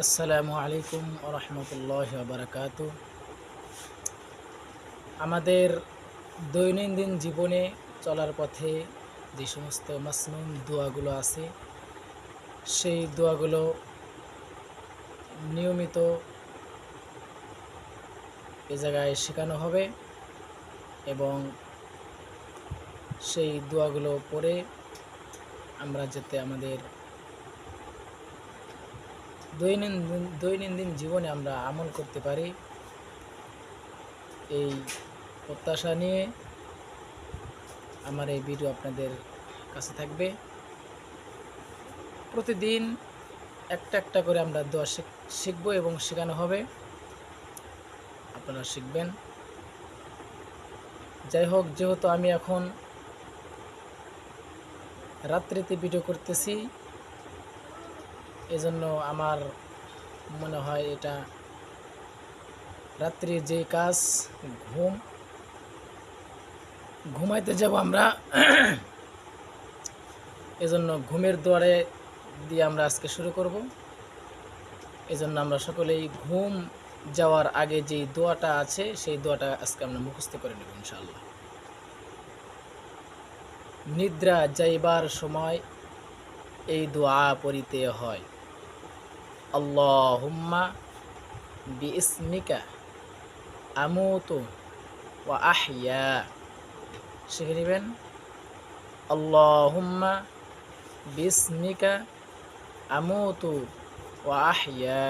আসসালামু আলাইকুম ওয়া রাহমাতুল্লাহি ওয়া বারাকাতুহু। আমাদের দৈনন্দিন জীবনে চলার পথে যে সমস্ত মাসনুন দোয়াগুলো আছে, সেই দোয়াগুলো নিয়মিত এ জায়গায় শেখানো হবে এবং সেই দোয়াগুলো পড়ে আমরা যাতে আমাদের দৈনন্দিন জীবনে আমরা আমল করতে পারি, এই প্রত্যাশা নিয়ে আমার এই ভিডিও আপনাদের কাছে থাকবে। প্রতিদিন একটা একটা করে আমরা দোয়া শিখবো এবং শেখানো হবে, আপনারা শিখবেন। যাই হোক, যেহেতু আমি এখন রাত্রিতে ভিডিও করতেছি, এজন্য আমার মনে হয় এটা রাত্রির যে কাজ, ঘুমাইতে যাব আমরা, এজন্য ঘুমের দুয়ারে দিয়ে আমরা আজকে শুরু করব। এজন্য আমরা সকলেই ঘুম যাওয়ার আগে যেই দোয়াটা আছে সেই দোয়াটা আজকে আমরা মুখস্থ করে নেব ইনশাআল্লাহ। নিদ্রা যাইবার সময় এই দোয়া পড়িতে হয়। আল্লাহুম্মা বিইসমিকা আমুতু ওয়া আহইয়া। শিখে নেবেন, আল্লাহুম্মা বিইসমিকা আমুতু ওয়া আহইয়া।